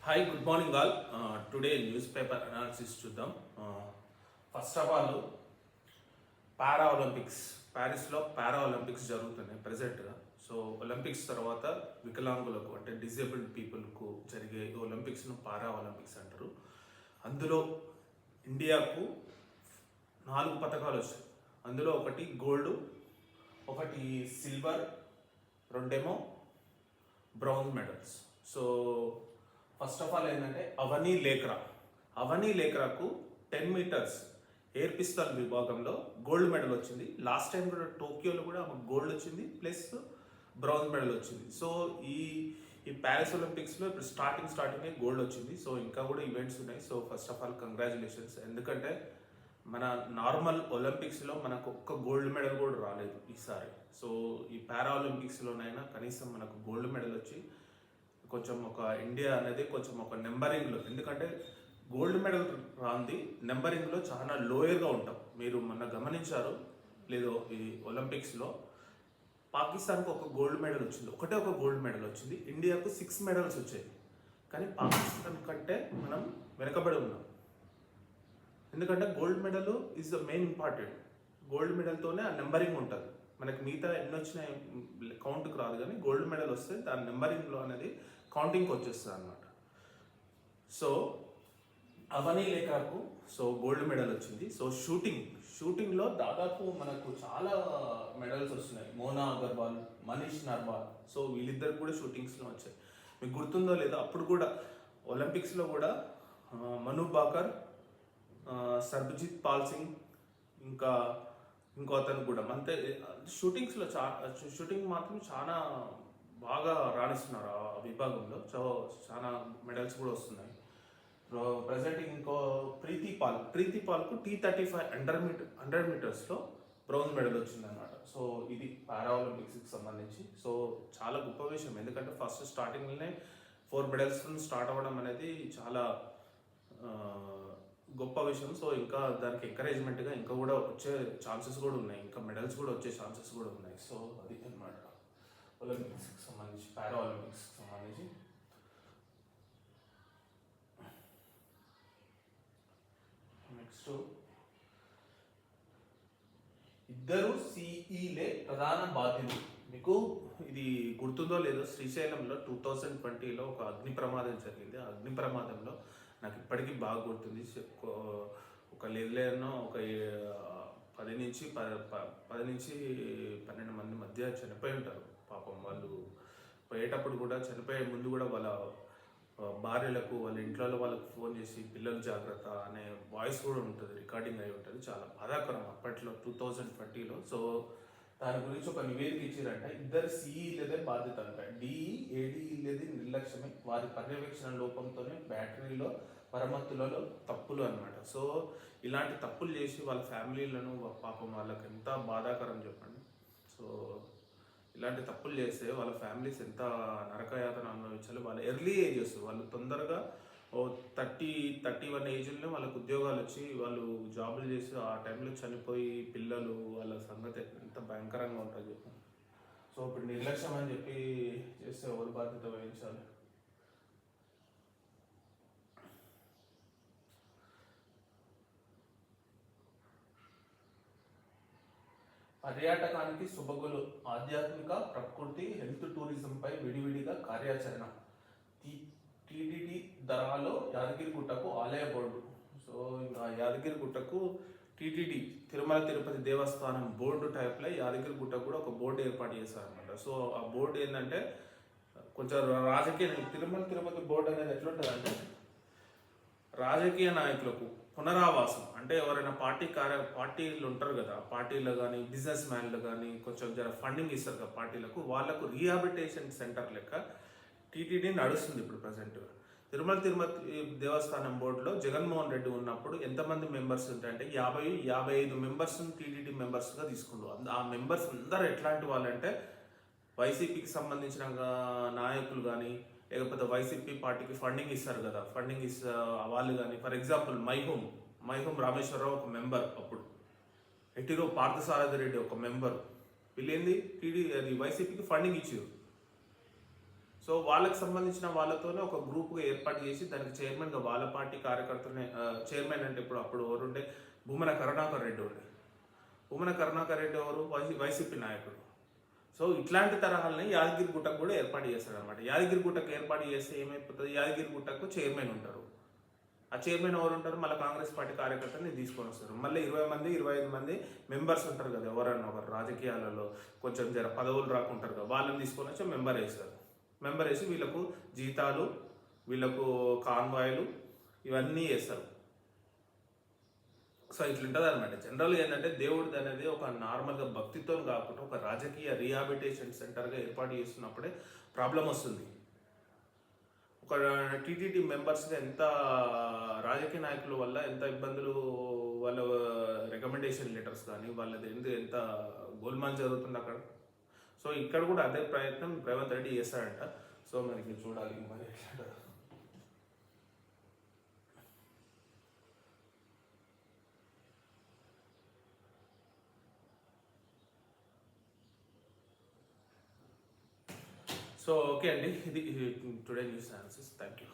Hi good morning all. Today news paper analysis చూద్దాం. First of all para olympics ప్యారిస్లో para olympics జరుగుతున్నాయి ప్రజెంట్గా. So Olympics తర్వాత వికలాంగులకు అంటే డిజేబుల్డ్ పీపుల్కు జరిగే ఒలింపిక్స్ను పారా ఒలింపిక్స్ అంటారు. అందులో ఇండియాకు 4 పథకాలు వచ్చాయి. అందులో ఒకటి గోల్డ్, ఒకటి సిల్వర్, రెండేమో brown medals. So first of all ఏంటంటే అవనీ లేఖరాకు 10 మీటర్స్ ఎయిర్ పిస్తల్ విభాగంలో గోల్డ్ మెడల్ వచ్చింది. లాస్ట్ టైం కూడా టోక్యోలో కూడా ఆమెకు గోల్డ్ వచ్చింది, ప్లస్ బ్రౌన్ మెడల్ వచ్చింది. సో ఈ ఈ ప్యారిస్ ఒలింపిక్స్లో ఇప్పుడు స్టార్టింగ్ గోల్డ్ వచ్చింది. సో ఇంకా కూడా ఈవెంట్స్ ఉన్నాయి. So first of all congratulations. ఎందుకంటే మన నార్మల్ ఒలింపిక్స్లో మనకు ఒక్క గోల్డ్ మెడల్ కూడా రాలేదు ఈసారి. సో ఈ పారా ఒలింపిక్స్లోనైనా కనీసం మనకు గోల్డ్ మెడల్ వచ్చి కొంచెం ఒక ఇండియా అనేది కొంచెం ఒక నెంబరింగ్లో, ఎందుకంటే గోల్డ్ మెడల్ రాంది నెంబరింగ్లో చాలా లోయర్గా ఉంటాం. మీరు మొన్న గమనించారు లేదో, ఈ ఒలింపిక్స్లో పాకిస్తాన్కి ఒక గోల్డ్ మెడల్ వచ్చింది, ఒక గోల్డ్ మెడల్ వచ్చింది. ఇండియాకు 6 మెడల్స్ వచ్చాయి. కానీ పాకిస్తాన్ కంటే మనం వెనకబడి ఉన్నాం. ఎందుకంటే gold medal is the main important. Gold మెడల్తోనే ఆ నెంబరింగ్ ఉంటుంది. మనకి మిగతా ఎన్ని వచ్చినాయి కౌంట్కి రాదు, కానీ గోల్డ్ మెడల్ వస్తే దాని నెంబరింగ్లో అనేది కౌంటింగ్కి వచ్చేస్తుంది అనమాట. సో అవనీ లేఖకు గోల్డ్ మెడల్ వచ్చింది. సో షూటింగ్లో దాదాపు మనకు చాలా మెడల్స్ వస్తున్నాయి. మోనా అగర్వాల్, మనీష్ నర్వాల్, సో వీళ్ళిద్దరు కూడా షూటింగ్స్లో వచ్చాయి. మీకు గుర్తుందో లేదో, అప్పుడు కూడా ఒలింపిక్స్లో కూడా మను బాకర్, సర్బజిత్ పాల్ సింగ్, ఇంకో అతను కూడా అంతే షూటింగ్స్లో షూటింగ్ మాత్రం చాలా బాగా రాణిస్తున్నారు ఆ విభాగంలో. సో చాలా మెడల్స్ కూడా వస్తున్నాయి. ప్రజెంట్ ఇంకో ప్రీతి పాల్కు T35 100 మీటర్స్లో బ్రౌన్ మెడల్ వచ్చిందనమాట. సో ఇది పారా ఒలింపిక్స్కి సంబంధించి. సో చాలా గొప్ప విషయం, ఎందుకంటే ఫస్ట్ స్టార్టింగ్లోనే 4 మెడల్స్ స్టార్ట్ అవ్వడం అనేది చాలా గొప్ప విషయం. సో ఇంకా దానికి ఎంకరేజ్మెంట్గా ఇంకా కూడా వచ్చే ఛాన్సెస్ కూడా ఉన్నాయి, ఇంకా మెడల్స్ కూడా వచ్చే ఛాన్సెస్ కూడా ఉన్నాయి. సో అది అన్నమాట ఒలింపిక్స్కి సంబంధించి, పారా ఒలింపిక్స్కి సంబంధించి. నెక్స్ట్, ఇద్దరు సిఈలే ప్రధాన బాధ్యులు. మీకు ఇది గుర్తుందో లేదో, శ్రీశైలంలో 2020లో ఒక అగ్ని ప్రమాదం జరిగింది. ఆ అగ్ని ప్రమాదంలో నాకు ఇప్పటికీ బాగా గుర్తుంది. ఒక లేదలేనో ఒక 10 నుంచి 12 మంది మధ్య చనిపోయి ఉంటారు. పాపం వాళ్ళు పోయేటప్పుడు కూడా, చనిపోయే ముందు కూడా వాళ్ళ భార్యలకు, వాళ్ళ ఇంట్లో వాళ్ళకు ఫోన్ చేసి పిల్లలు జాగ్రత్త అనే వాయిస్ కూడా ఉంటుంది, రికార్డింగ్ అయి ఉంటుంది. చాలా బాధాకరం అప్పట్లో 2020లో. సో దాని గురించి ఒక నివేదిక ఇచ్చారంట. ఇద్దరు సిఈలదే బాధ్యత అంట. ఏడీలది నిర్లక్ష్యమే, వారి పర్యవేక్షణ లోపంతోనే బ్యాటరీలో మరమ్మతులలో తప్పులు అనమాట. సో ఇలాంటి తప్పులు చేసి వాళ్ళ ఫ్యామిలీలను, పాపం వాళ్ళకి ఎంత బాధాకరం చెప్పండి. సో ఇలాంటి తప్పులు చేస్తే వాళ్ళ ఫ్యామిలీస్ ఎంత నరకయాతన అనుభవించాలి. వాళ్ళ ఎర్లీ ఏజెస్, వాళ్ళు తొందరగా 31 ఏజ్లోనే వాళ్ళకు ఉద్యోగాలు వచ్చి వాళ్ళు జాబులు చేసి ఆ టైంలో చనిపోయి పిల్లలు, వాళ్ళ సంగతి ఎంత భయంకరంగా ఉంటుంది చెప్పండి. సో ఇప్పుడు నిర్లక్ష్యం అని చెప్పి చేస్తే ఎవరు బాధ్యత వహించాలి? పర్యాటకానికి శుభగులు, ఆధ్యాత్మిక, ప్రకృతి, హెల్త్ టూరిజంపై విడివిడిగా కార్యాచరణ. టీటీడీ దరాలో యాదగిరిగుట్టకు ఆలయ బోర్డు. సో ఇంకా యాదగిరిగుట్టకు టీటీడీ, తిరుమల తిరుపతి దేవస్థానం బోర్డు టైప్లో యాదగిరిగుట్టకు కూడా ఒక బోర్డు ఏర్పాటు చేశారనమాట. సో ఆ బోర్డు ఏంటంటే కొంచెం రాజకీయ, తిరుమల తిరుపతి బోర్డు అనేది ఎట్లుంటుందంటే రాజకీయ నాయకులకు పునరావాసం, అంటే ఎవరైనా పార్టీలు ఉంటారు కదా, పార్టీలో కానీ బిజినెస్ మ్యాన్లు కానీ కొంచెం ఫండింగ్ ఇస్తారు కదా పార్టీలకు, వాళ్ళకు రీహాబిలిటేషన్ సెంటర్ లెక్క టీటీడీ నడుస్తుంది ఇప్పుడు ప్రజెంట్గా. తిరుమల తిరుపతి దేవస్థానం బోర్డులో జగన్మోహన్ రెడ్డి ఉన్నప్పుడు ఎంతమంది మెంబర్స్ ఉంటాయంటే 55 మెంబర్స్ని టీటీడీ మెంబర్స్గా తీసుకుంటారు. ఆ మెంబర్స్ అందరూ ఎట్లాంటి వాళ్ళంటే వైసీపీకి సంబంధించిన నాయకులు కానీ, లేకపోతే వైసీపీ పార్టీకి ఫండింగ్ ఇస్తారు కదా, ఫండింగ్ వాళ్ళు కానీ. ఫర్ ఎగ్జాంపుల్ మైహోం రామేశ్వరరావు ఒక మెంబర్, అప్పుడు ఎటిరో పార్థసారథి రెడ్డి ఒక మెంబరు. వీళ్ళేంది అది వైసీపీకి ఫండింగ్ ఇచ్చారు. సో వాళ్ళకి సంబంధించిన వాళ్ళతోనే ఒక గ్రూప్గా ఏర్పాటు చేసి దానికి చైర్మన్గా వాళ్ళ పార్టీ కార్యకర్తనే చైర్మన్ అంటే అప్పుడు ఎవరుండే భూమన కరుణాకర్ రెడ్డి ఉండే. భూమన కరుణాకర్ రెడ్డి ఎవరు వైసీపీ నాయకుడు. సో ఇట్లాంటి తరహాలని యాదగిరిగుట్టకు కూడా ఏర్పాటు చేస్తారు అనమాట. యాదగిరిగుట్టకు ఏర్పాటు చేస్తే ఏమైపోతుంది, యాదగిరిగుట్టకు చైర్మన్ ఉంటారు. ఆ చైర్మన్ ఎవరు ఉంటారు, మళ్ళీ కాంగ్రెస్ పార్టీ కార్యకర్తని తీసుకొని వస్తారు. మళ్ళీ 20 మంది 25 మంది మెంబర్స్ ఉంటారు కదా, ఎవరన్నా ఒకరు రాజకీయాలలో కొంచెం జర పదవులు రాకుంటారు కదా, వాళ్ళని తీసుకొని వచ్చి మెంబర్ వేస్తారు. మెంబర్ వేసి వీళ్ళకు జీతాలు, వీళ్ళకు కాన్వాయిలు ఇవన్నీ వేస్తారు. సో ఇట్లుంటుంది అనమాట. జనరల్గా ఏంటంటే దేవుడిది అనేది ఒక నార్మల్గా భక్తితో కాకుండా ఒక రాజకీయ రీహాబిటేషన్ సెంటర్గా ఏర్పాటు చేస్తున్నప్పుడే ప్రాబ్లం వస్తుంది. ఒక టీటీడీ మెంబర్స్గా ఎంత రాజకీయ నాయకుల వల్ల ఎంత ఇబ్బందులు, వాళ్ళ రికమెండేషన్ లెటర్స్ కానీ వాళ్ళది ఎంత గోల్మాల్ జరుగుతుంది అక్కడ. సో ఇక్కడ కూడా అదే ప్రయత్నం రేవంత్ రెడ్డి చేస్తాడంట. సో మనకి చూడాలి మరి. సో ఓకే అండి, ఇది today news analysis. Thank you.